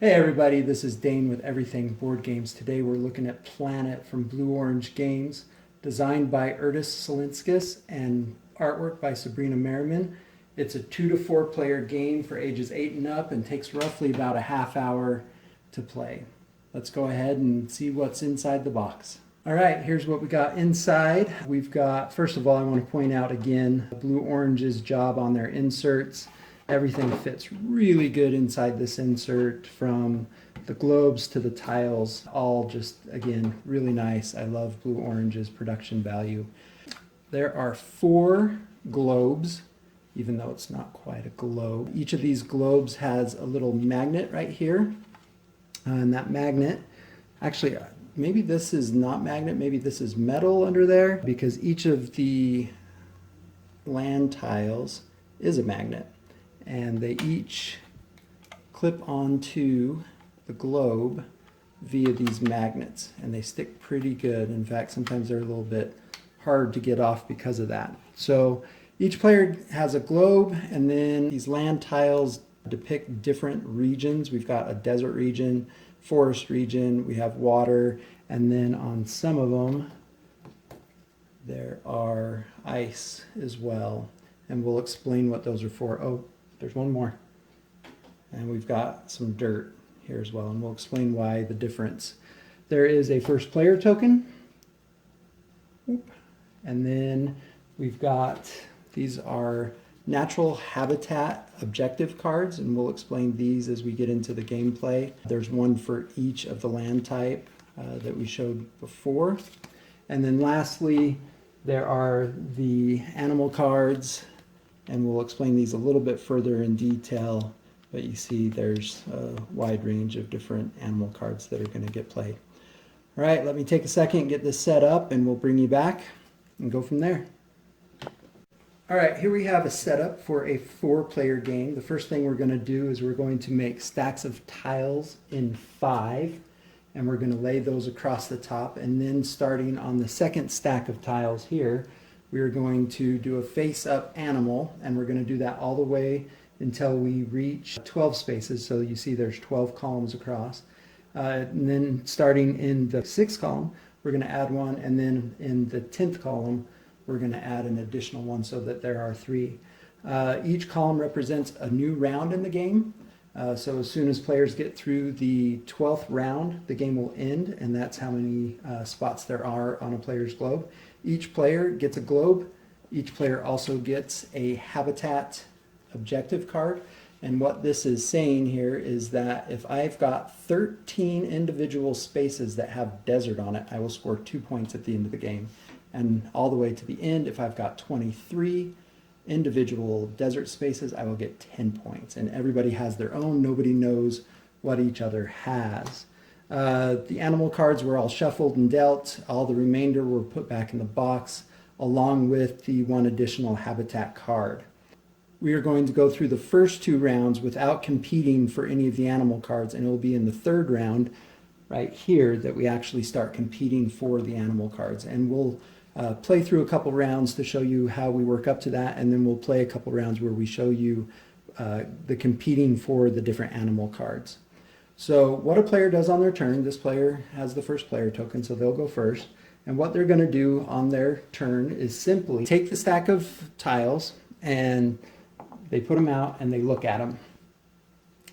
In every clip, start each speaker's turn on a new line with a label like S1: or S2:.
S1: Hey everybody, this is Dane with Everything Board Games. Today we're looking at Planet from Blue Orange Games, designed by Erdis Salinskis and artwork by Sabrina Merriman. It's a 2 to 4 player game for ages 8 and up and takes roughly about a half hour to play. Let's go ahead and see what's inside the box. All right, here's what we got inside. We've got, first of all, I want to point out again, Blue Orange's job on their inserts. Everything fits really good inside this insert, from the globes to the tiles, all just, again, really nice. I love Blue Orange's production value. There are 4 globes, even though it's not quite a globe. Each of these globes has a little magnet right here. And that magnet, actually, maybe this is not magnet, maybe this is metal under there, because each of the land tiles is a magnet. And they each clip onto the globe via these magnets, and they stick pretty good. In fact, sometimes they're a little bit hard to get off because of that. So each player has a globe, and then these land tiles depict different regions. We've got a desert region, forest region, we have water, and then on some of them there are ice as well, and we'll explain what those are for. Oh, there's one more. And we've got some dirt here as well, and we'll explain why the difference. There is a first player token. And then we've got, these are natural habitat objective cards, and we'll explain these as we get into the gameplay. There's one for each of the land type that we showed before. And then lastly, there are the animal cards, and we'll explain these a little bit further in detail, but you see there's a wide range of different animal cards that are going to get played. All right, let me take a second, get this set up, and we'll bring you back and go from there. All right, here we have a setup for a 4-player game. The first thing we're going to do is we're going to make stacks of tiles in 5, and we're going to lay those across the top, and then starting on the second stack of tiles here, we're going to do a face-up animal, and we're going to do that all the way until we reach 12 spaces. So you see there's 12 columns across. And then starting in the 6th column, we're going to add one, and then in the 10th column, we're going to add an additional one so that there are 3. Each column represents a new round in the game. So as soon as players get through the 12th round, the game will end, and that's how many spots there are on a player's globe. Each player gets a globe. Each player also gets a habitat objective card. And what this is saying here is that if I've got 13 individual spaces that have desert on it, I will score 2 points at the end of the game. And all the way to the end, if I've got 23 individual desert spaces, I will get 10 points. And everybody has their own. Nobody knows what each other has. The animal cards were all shuffled and dealt. All the remainder were put back in the box, along with the 1 additional habitat card. We are going to go through the first 2 rounds without competing for any of the animal cards, and it will be in the 3rd round right here that we actually start competing for the animal cards. And we'll play through a couple rounds to show you how we work up to that, and then we'll play a couple rounds where we show you the competing for the different animal cards. So what a player does on their turn, this player has the first player token, so they'll go first. And what they're going to do on their turn is simply take the stack of tiles, and they put them out and they look at them.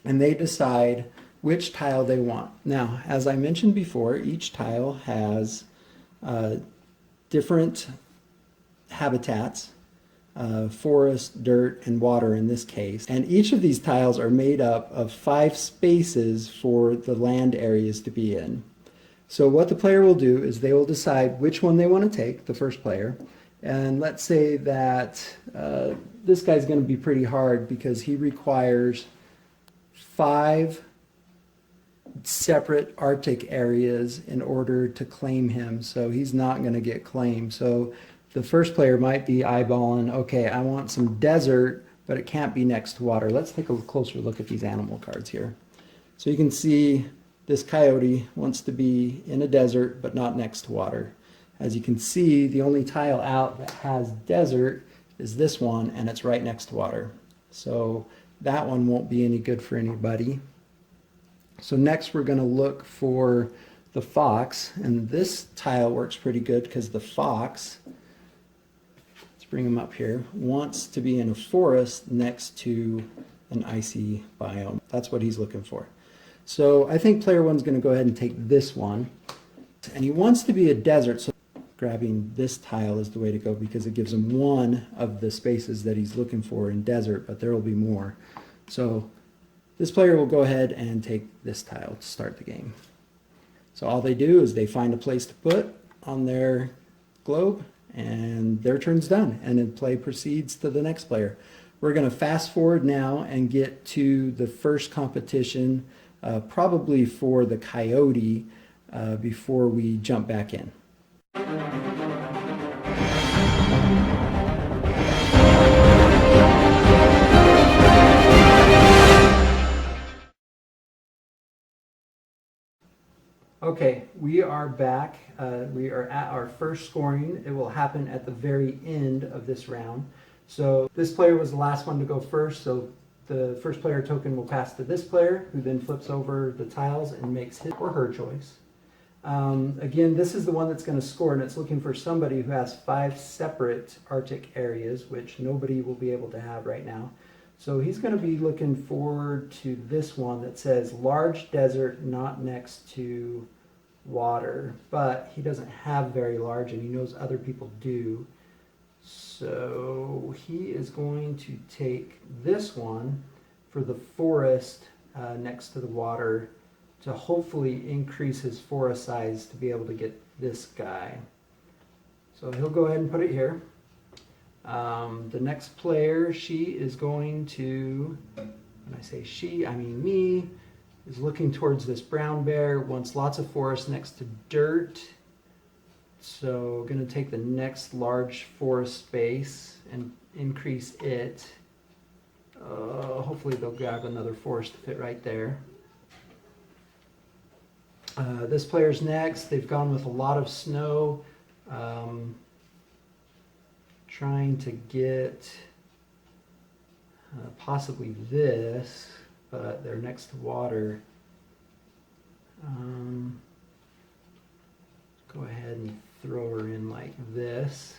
S1: And they decide which tile they want. Now, as I mentioned before, each tile has different habitats. Forest, dirt, and water in this case. And each of these tiles are made up of 5 spaces for the land areas to be in. So what the player will do is they will decide which one they want to take, the first player. And let's say that this guy's going to be pretty hard because he requires 5 separate Arctic areas in order to claim him. So he's not going to get claimed. So the first player might be eyeballing, okay, I want some desert, but it can't be next to water. Let's take a closer look at these animal cards here. So you can see this coyote wants to be in a desert, but not next to water. As you can see, the only tile out that has desert is this one, and it's right next to water. So that one won't be any good for anybody. So next we're going to look for the fox, and this tile works pretty good because the fox, let's bring him up here, wants to be in a forest next to an icy biome. That's what he's looking for. So I think player one's going to go ahead and take this one, and he wants to be a desert, so grabbing this tile is the way to go because it gives him one of the spaces that he's looking for in desert, but there will be more. So this player will go ahead and take this tile to start the game. So all they do is they find a place to put on their globe and their turn's done, and then play proceeds to the next player. We're going to fast forward now and get to the first competition, probably for the coyote, before we jump back in. Okay, we are back. We are at our first scoring. It will happen at the very end of this round. So this player was the last one to go first, so the first player token will pass to this player, who then flips over the tiles and makes his or her choice. Again, this is the one that's going to score, and it's looking for somebody who has 5 separate Arctic areas, which nobody will be able to have right now. So he's going to be looking forward to this one that says large desert not next to water, but he doesn't have very large and he knows other people do. So he is going to take this one for the forest next to the water to hopefully increase his forest size to be able to get this guy. So he'll go ahead and put it here. The next player, she is going to, when I say she, I mean me, is looking towards this brown bear, wants lots of forest next to dirt. So going to take the next large forest space and increase it. Hopefully they'll grab another forest to fit right there. This player's next. They've gone with a lot of snow. Trying to get possibly this, but they're next to water. Go ahead and throw her in like this.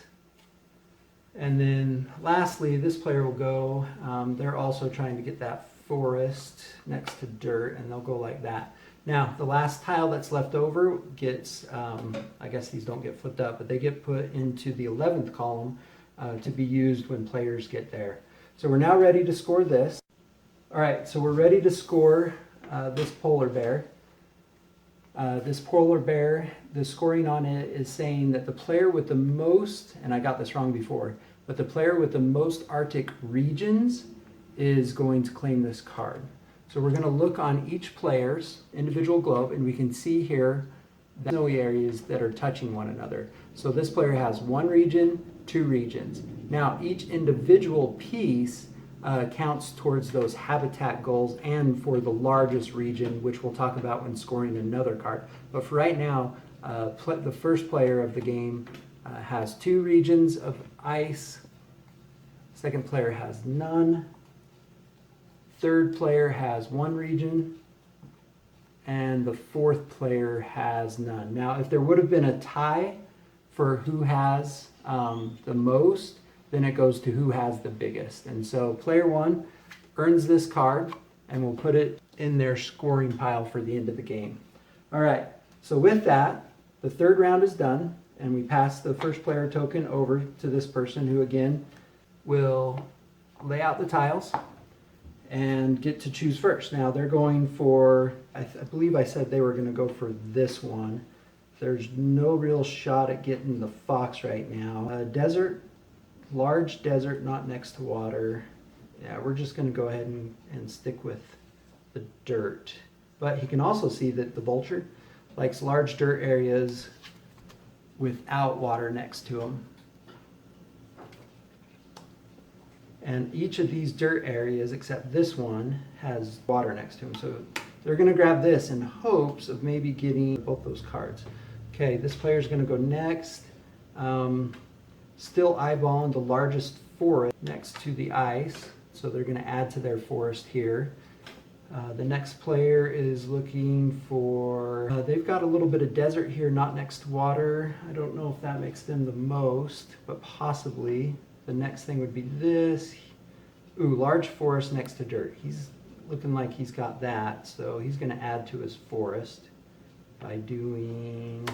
S1: And then lastly, this player will go, they're also trying to get that forest next to dirt, and they'll go like that. Now, the last tile that's left over gets, I guess these don't get flipped up, but they get put into the 11th column to be used when players get there. So we're now ready to score this. All right, so we're ready to score this polar bear. This polar bear, the scoring on it is saying that the player with the most, and I got this wrong before, but the player with the most Arctic regions is going to claim this card. So we're going to look on each player's individual globe, and we can see here the snowy areas that are touching one another. So this player has 1 region, 2 regions. Now each individual piece counts towards those habitat goals and for the largest region, which we'll talk about when scoring another card. But for right now, the first player of the game has 2 regions of ice. Second player has none. Third player has 1 region. And the fourth player has none. Now, if there would have been a tie for who has the most, then it goes to who has the biggest. And so player 1 earns this card, and we'll put it in their scoring pile for the end of the game. All right, so with that, the third round is done, and we pass the first player token over to this person, who again will lay out the tiles and get to choose first. Now they're going for, I believe I said they were going to go for this one. There's no real shot at getting the fox right now. Desert, large desert, not next to water. Yeah, we're just going to go ahead and stick with the dirt. But he can also see that the vulture likes large dirt areas without water next to them. And each of these dirt areas, except this one, has water next to them. So they're going to grab this in hopes of maybe getting both those cards. Okay, this player is going to go next. Still eyeballing the largest forest next to the ice. So they're going to add to their forest here. The next player is looking for, they've got a little bit of desert here, not next to water. I don't know if that makes them the most, but possibly. The next thing would be this. Ooh, large forest next to dirt. He's looking like he's got that, so he's going to add to his forest by doing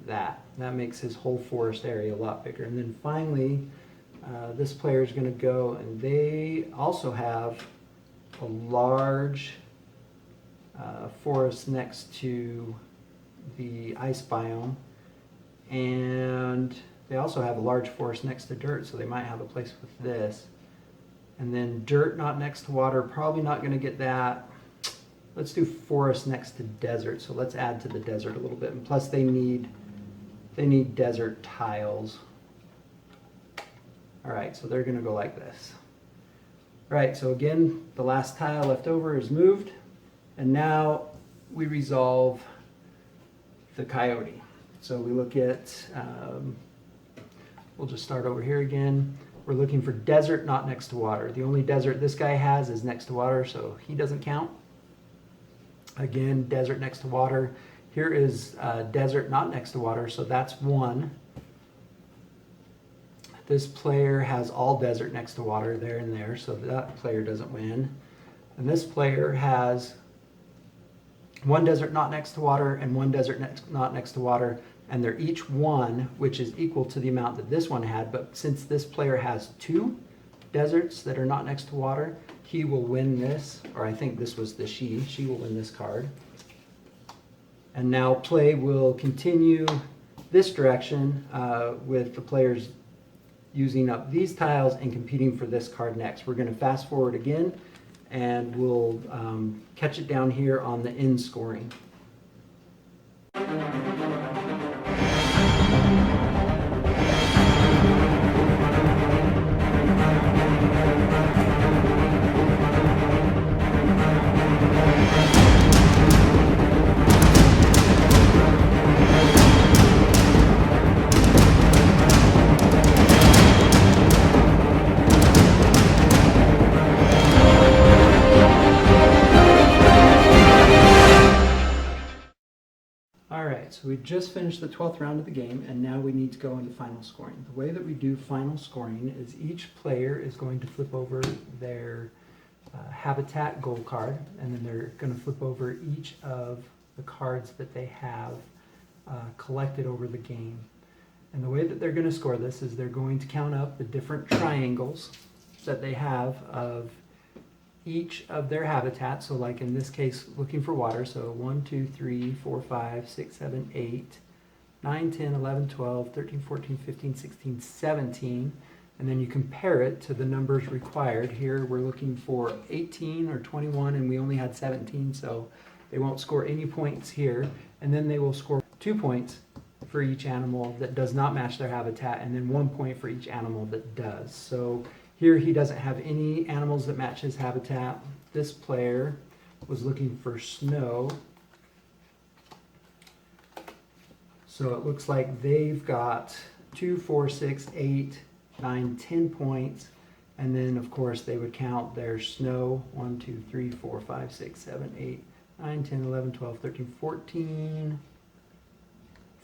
S1: that. That makes his whole forest area a lot bigger. And then finally, this player is going to go, and they also have a large forest next to the ice biome, and they also have a large forest next to dirt, so they might have a place with this. And then dirt not next to water, probably not going to get that. Let's do forest next to desert, so let's add to the desert a little bit. And plus they need desert tiles. All right, so they're going to go like this. All right, so again, the last tile left over is moved, and now we resolve the coyote. So we look at, we'll just start over here again. We're looking for desert not next to water. The only desert this guy has is next to water, so he doesn't count. Again, desert next to water. Here is desert not next to water, so that's 1. This player has all desert next to water there and there, so that player doesn't win. And this player has 1 desert not next to water and 1 desert not next to water, and they're each 1, which is equal to the amount that this one had. But since this player has 2 deserts that are not next to water, he will win this, or I think this was the she will win this card. And now play will continue this direction with the players using up these tiles and competing for this card next. We're going to fast forward again, and we'll catch it down here on the end scoring. So we just finished the 12th round of the game, and now we need to go into final scoring. The way that we do final scoring is each player is going to flip over their habitat goal card, and then they're going to flip over each of the cards that they have collected over the game. And the way that they're going to score this is they're going to count up the different triangles that they have of each of their habitats. So like in this case, looking for water, so 1, 2, 3, 4, 5, 6, 7, 8, 9, 10, 11, 12, 13, 14, 15, 16, 17, and then you compare it to the numbers required. Here we're looking for 18 or 21, and we only had 17, so they won't score any points here. And then they will score 2 points for each animal that does not match their habitat, and then 1 point for each animal that does. So here he doesn't have any animals that match his habitat. This player was looking for snow. So it looks like they've got 2, 4, 6, 8, 9, 10 points. And then of course they would count their snow. 1, 2, 3, 4, 5, 6, 7, 8, 9, 10, 11, 12, 13,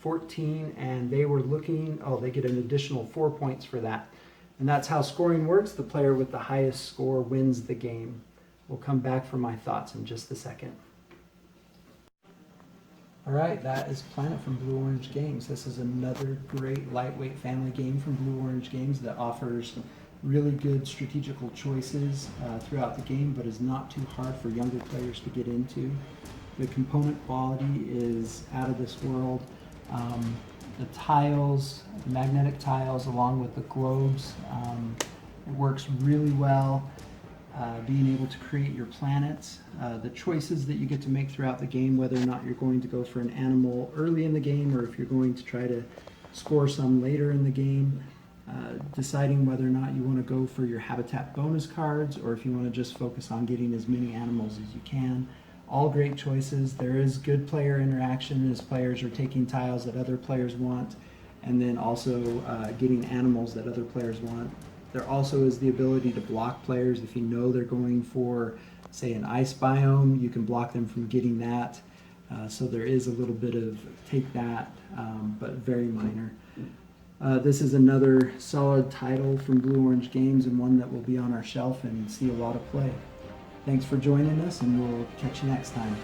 S1: 14, and they were looking, oh, they get an additional 4 points for that. And that's how scoring works. The player with the highest score wins the game. We'll come back for my thoughts in just a second. All right, that is Planet from Blue Orange Games. This is another great lightweight family game from Blue Orange Games that offers really good strategical choices throughout the game, but is not too hard for younger players to get into. The component quality is out of this world. The tiles, the magnetic tiles, along with the globes, it works really well. Being able to create your planets, the choices that you get to make throughout the game, whether or not you're going to go for an animal early in the game or if you're going to try to score some later in the game, deciding whether or not you want to go for your habitat bonus cards or if you want to just focus on getting as many animals as you can. All great choices. There is good player interaction as players are taking tiles that other players want, and then also getting animals that other players want. There also is the ability to block players if you know they're going for, say, an ice biome. You can block them from getting that. So there is a little bit of take that, but very minor. This is another solid title from Blue Orange Games, and one that will be on our shelf and see a lot of play. Thanks for joining us, and we'll catch you next time.